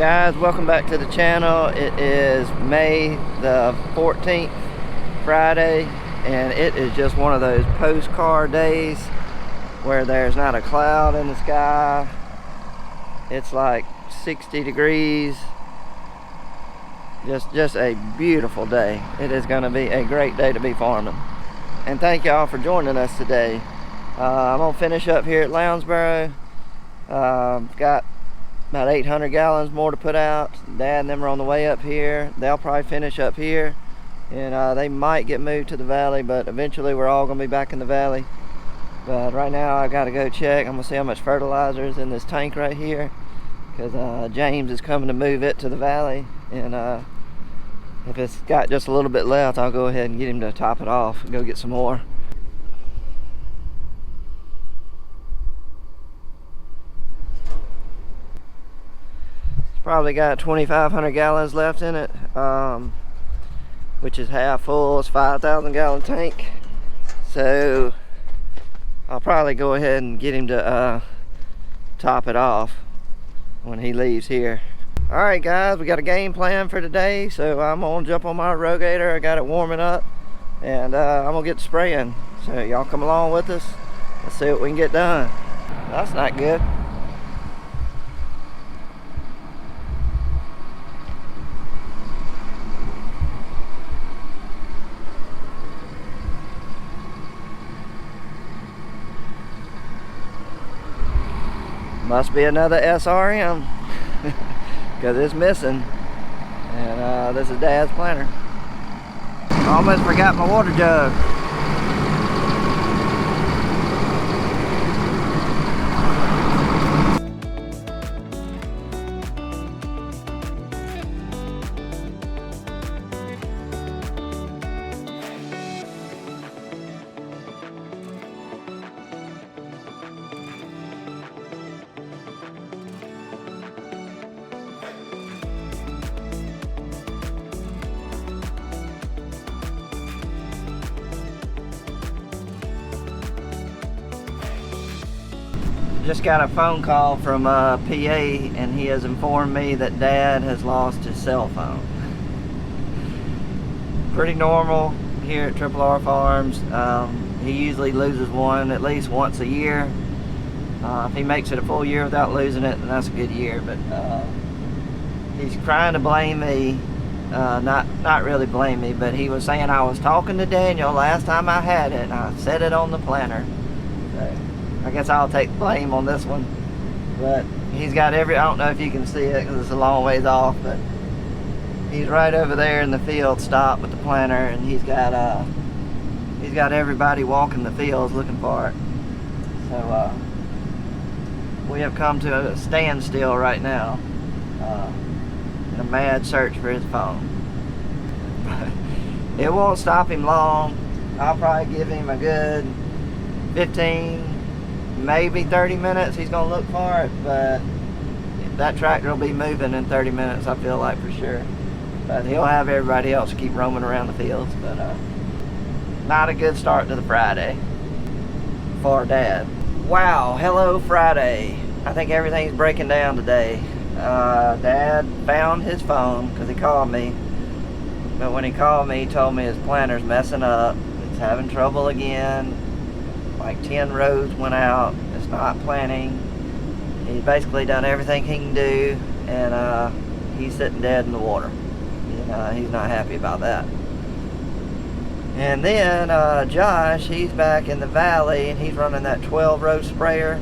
guys, welcome back to the channel. It is May the 14th, Friday, and it is just one of those postcard days where there's not a cloud in the sky. It's like 60 degrees. Just a beautiful day. It is going to be a great day to be farming. And thank y'all for joining us today. I'm going to finish up here at Lounsboro. Got about 800 gallons more to put out. Dad and them are on the way up here. They'll probably finish up here, and they might get moved to the valley, but eventually we're all going to be back in the valley. But right now I got to go check. I'm going to see how much fertilizer is in this tank right here, because James is coming to move it to the valley, and if it's got just a little bit left, I'll go ahead and get him to top it off and go get some more. Probably got 2,500 gallons left in it, which is half full. It's 5,000 gallon tank. So I'll probably go ahead and get him to top it off when he leaves here. Alright guys, we got a game plan for today, so I'm gonna jump on my Rogator. I got it warming up, and I'm gonna get spraying. So y'all come along with us. Let's see what we can get done. That's not good. Must be another SRM because it's missing, and this is Dad's planter. Almost forgot my water jug. Just got a phone call from PA, and he has informed me that Dad has lost his cell phone. Pretty normal here at Triple R Farms. He usually loses one at least once a year. If he makes it a full year without losing it, then that's a good year. But he's trying to blame me. Not really blame me, but he was saying I was talking to Daniel last time I had it, and I said it on the planter. So I guess I'll take the blame on this one. But he's got I don't know if you can see it because it's a long ways off, but he's right over there in the field stopped with the planter, and he's got everybody walking the fields looking for it. So we have come to a standstill right now in a mad search for his phone. It won't stop him long. I'll probably give him a good 15, maybe 30 minutes. He's gonna look for it, but that tractor will be moving in 30 minutes, I feel like, for sure. But he'll have everybody else keep roaming around the fields. But not a good start to the Friday for Dad. Wow, hello Friday. I think everything's breaking down today. Dad found his phone because he called me, but when he called me, he told me his planter's messing up. It's having trouble again. Like 10 rows went out. It's not planting. He's basically done everything he can do, and he's sitting dead in the water. And he's not happy about that. And then Josh, he's back in the valley, and he's running that 12-row sprayer.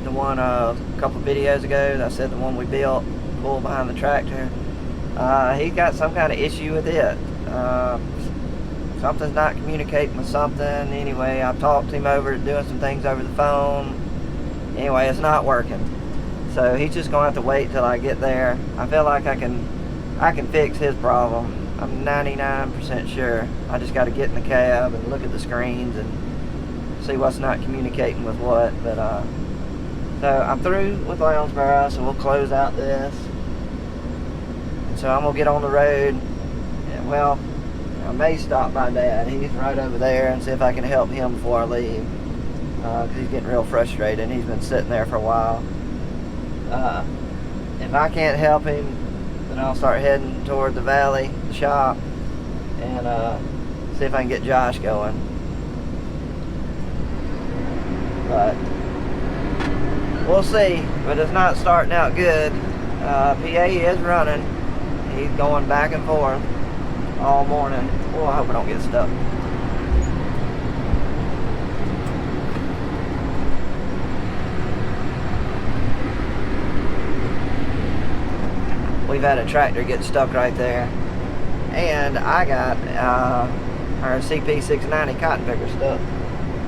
The one a couple videos ago, I said the one we built, pulled behind the tractor. He's got some kind of issue with it. Something's not communicating with something. Anyway, I've talked him over doing some things over the phone. Anyway, it's not working. So he's just gonna have to wait till I get there. I feel like I can fix his problem. I'm 99% sure. I just gotta get in the cab and look at the screens and see what's not communicating with what. But so I'm through with Lounsboro, so we'll close out this. And so I'm gonna get on the road, and well, I may stop by Dad. He's right over there, and see if I can help him before I leave. Because he's getting real frustrated. He's been sitting there for a while. if I can't help him, then I'll start heading toward the valley, the shop, and see if I can get Josh going. But we'll see. But it's not starting out good. PA is running. He's going back and forth all morning. Oh, I hope I don't get stuck. We've had a tractor get stuck right there. And I got our CP690 cotton picker stuck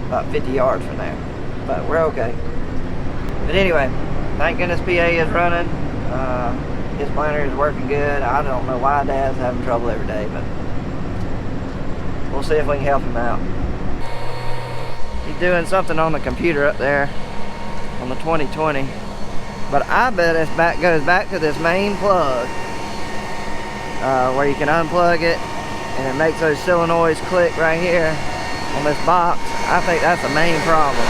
about 50 yards from there. But we're okay. But anyway, thank goodness PA is running. His planter is working good. I don't know why Dad's having trouble every day, but we'll see if we can help him out. He's doing something on the computer up there on the 2020. But I bet it goes back to this main plug where you can unplug it and it makes those solenoids click right here on this box. I think that's the main problem.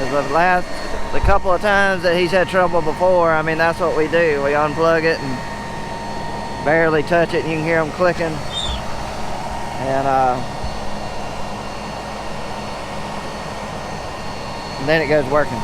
Because the couple of times that he's had trouble before, I mean, that's what we do. We unplug it and barely touch it and you can hear them clicking. And then it goes working.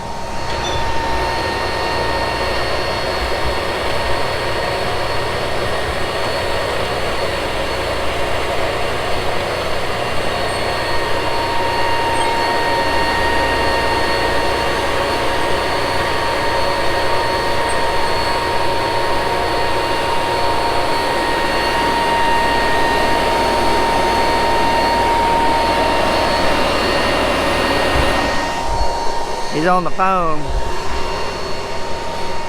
He's on the phone.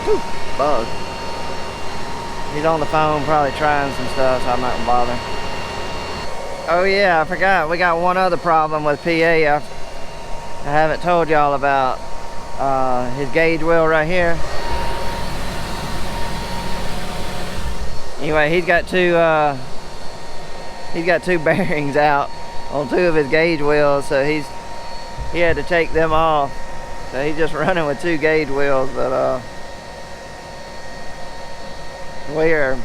Whew, bug. He's on the phone probably trying some stuff, so I'm not gonna bother. Oh yeah, I forgot. We got one other problem with PA I haven't told y'all about. His gauge wheel right here. Anyway, he's got two bearings out on two of his gauge wheels, so he had to take them off. So he's just running with two gauge wheels, but we are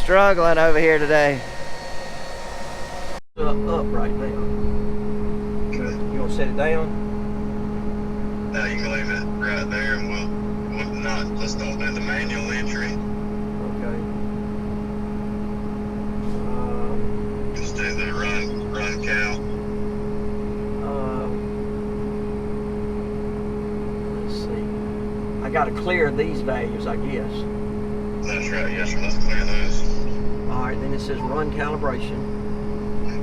struggling over here today. Up right now. Okay. You want to set it down? No, you can leave it right there, and let's not do the manual entry. Okay. Just do the run cal. Let's see. I got to clear these values, I guess. That's right, yes sir, let's clear those. All right, then it says run calibration.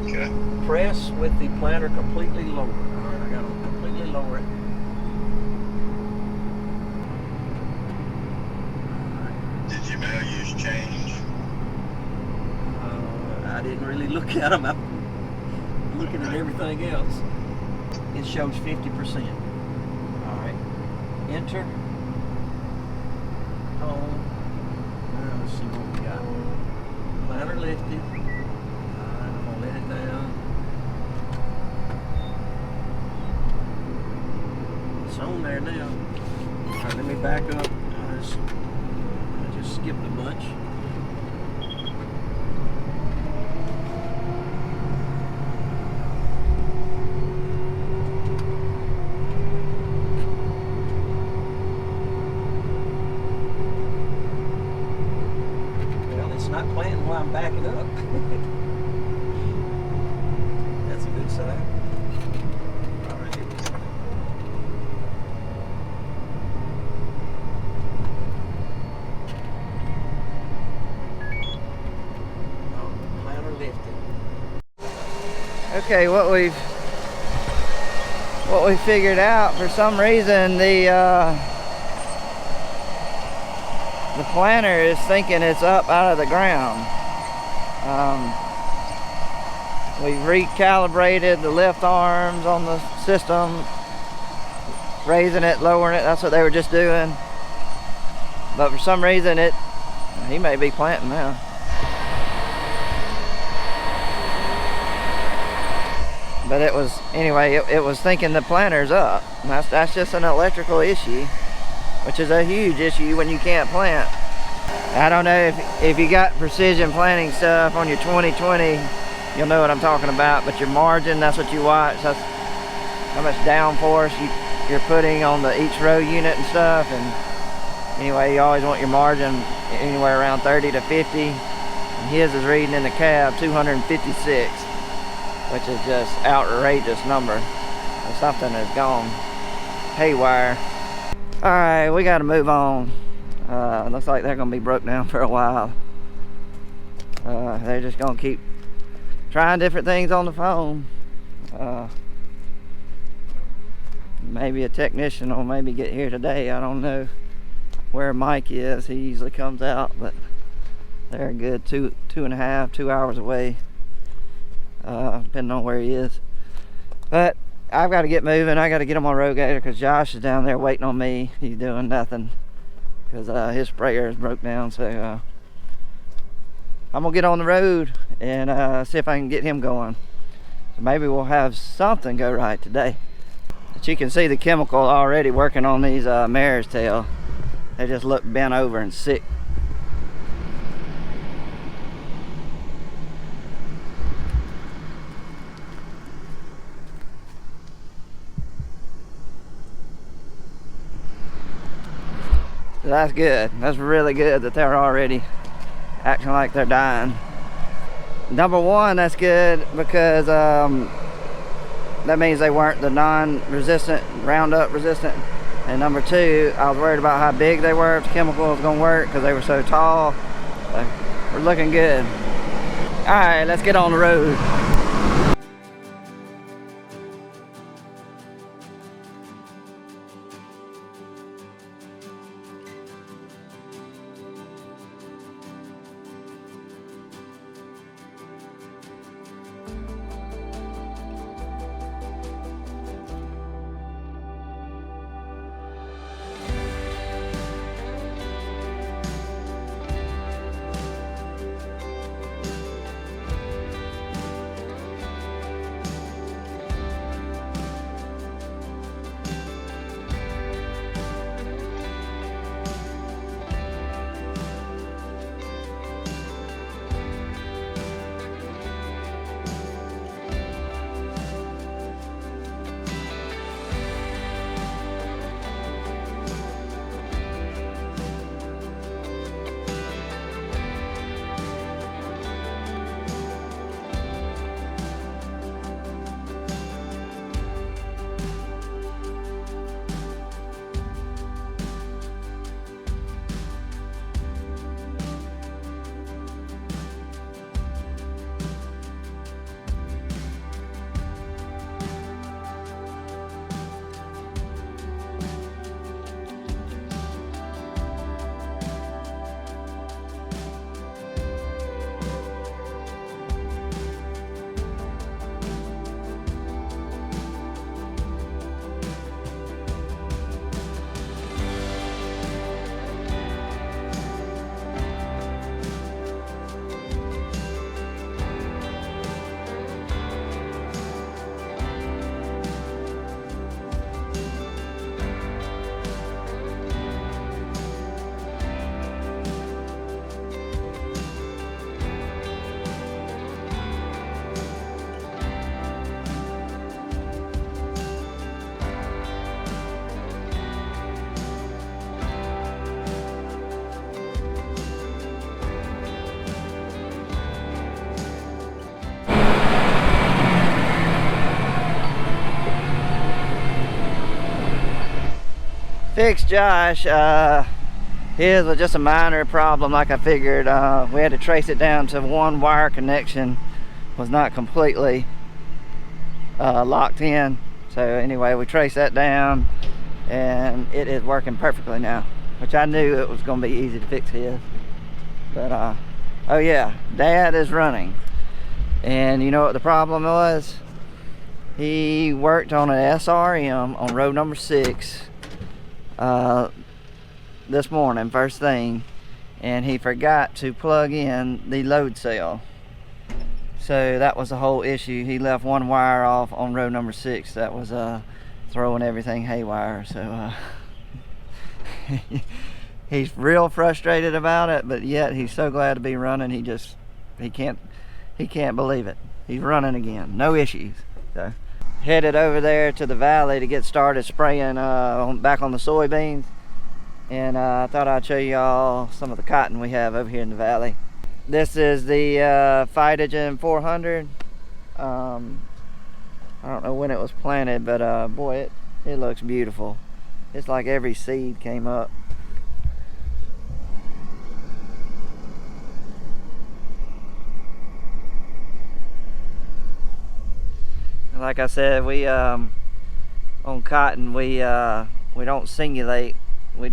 Okay. Press with the planter completely lowered. All right, I got to completely lower it. Did your values change? I didn't really look at them. I'm looking at everything else. It shows 50%. All right. Enter. Home. Let's see what we got. Planter lifted. All right, I'm gonna let it down. It's on there now. All right, let me back up. I just skipped a bunch. Not playing while I'm backing up. That's a good sign. All right, here we go. Oh, planter lifted. Okay, what we figured out, for some reason the planter is thinking it's up out of the ground. We recalibrated the lift arms on the system, raising it, lowering it. That's what they were just doing. But for some reason he may be planting now. but it was, anyway, it was thinking the planter's up. And that's just an electrical issue, which is a huge issue when you can't plant. I don't know if you got precision planting stuff on your 2020, you'll know what I'm talking about, but your margin, that's what you watch. That's how much downforce you're putting on each row unit and stuff. And anyway, you always want your margin anywhere around 30 to 50. And his is reading in the cab 256, which is just outrageous number. And something has gone haywire. All right, we got to move on. Looks like they're gonna be broke down for a while. They're just gonna keep trying different things on the phone. Maybe a technician will maybe get here today. I don't know where Mike is. He usually comes out, but they're a good 2 hours away, depending on where he is. But I've got to get moving. I got to get on my Rogator because Josh is down there waiting on me. He's doing nothing because his sprayer is broke down. So I'm gonna get on the road and see if I can get him going. So maybe we'll have something go right today. But you can see the chemical already working on these mare's tail. They just look bent over and sick. So that's good. That's really good that they're already acting like they're dying. Number one, that's good because that means they weren't the non-resistant, Roundup resistant. And number two, I was worried about how big they were, if the chemical was gonna work because they were so tall. So we're looking good. All right, let's get on the road. Fixed Josh. His was just a minor problem, like I figured. We had to trace it down to one wire connection was not completely locked in. So anyway, we traced that down and it is working perfectly now, which I knew it was going to be easy to fix his. But oh yeah, Dad is running. And you know what the problem was? He worked on an SRM on road number 6 this morning, first thing, and he forgot to plug in the load cell. So that was the whole issue. He left one wire off on row number 6 that was throwing everything haywire. So he's real frustrated about it, but yet he's so glad to be running. He can't believe it. He's running again, no issues. So headed over there to the valley to get started spraying back on the soybeans. And I thought I'd show y'all some of the cotton we have over here in the valley. This is the Phytogen 400. I don't know when it was planted, but boy, it looks beautiful. It's like every seed came up. Like I said, we on cotton we don't singulate. We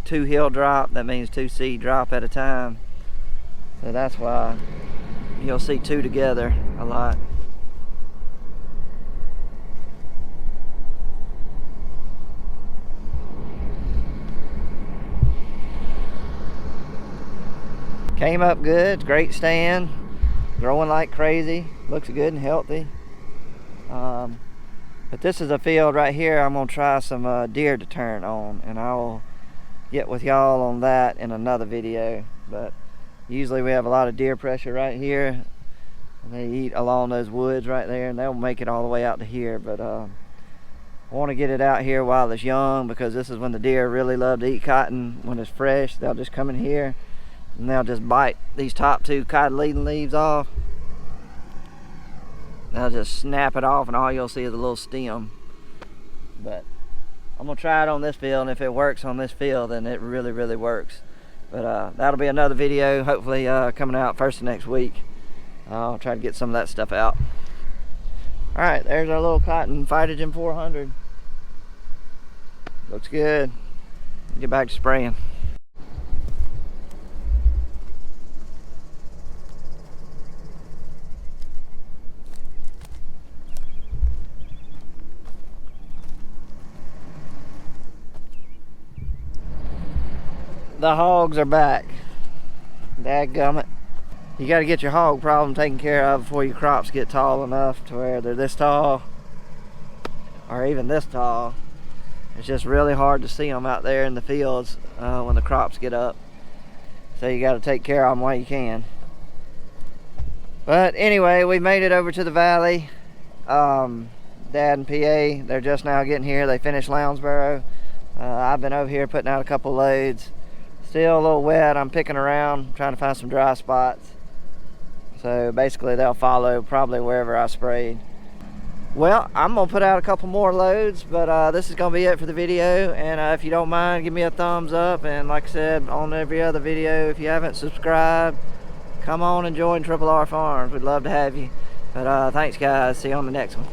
2 hill drop. That means 2 seed drop at a time. So that's why you'll see 2 together a lot. Came up good, great stand, growing like crazy, looks good and healthy. But this is a field right here I'm gonna try some deer deterrent on, and I'll get with y'all on that in another video. But usually we have a lot of deer pressure right here. They eat along those woods right there, and they'll make it all the way out to here. But I want to get it out here while it's young, because this is when the deer really love to eat cotton. When it's fresh, they'll just come in here and they'll just bite these top 2 cotyledon leaves off. They'll just snap it off, and all you'll see is a little stem. But I'm gonna try it on this field, and if it works on this field, then it really, really works. But that'll be another video, hopefully coming out first of next week. I'll try to get some of that stuff out. All right, there's our little cotton Phytogen 400. Looks good. Get back to spraying. The hogs are back. Dadgummit. You got to get your hog problem taken care of before your crops get tall enough to where they're this tall, or even this tall. It's just really hard to see them out there in the fields when the crops get up. So you got to take care of them while you can. But anyway, we made it over to the valley. Dad and PA, they're just now getting here. They finished Lounsboro. I've been over here putting out a couple loads. Still a little wet. I'm picking around, trying to find some dry spots. So basically they'll follow probably wherever I sprayed. Well, I'm gonna put out a couple more loads, but this is gonna be it for the video. And if you don't mind, give me a thumbs up. And like I said on every other video, if you haven't subscribed, come on and join Triple R Farms. We'd love to have you. But thanks guys, see you on the next one.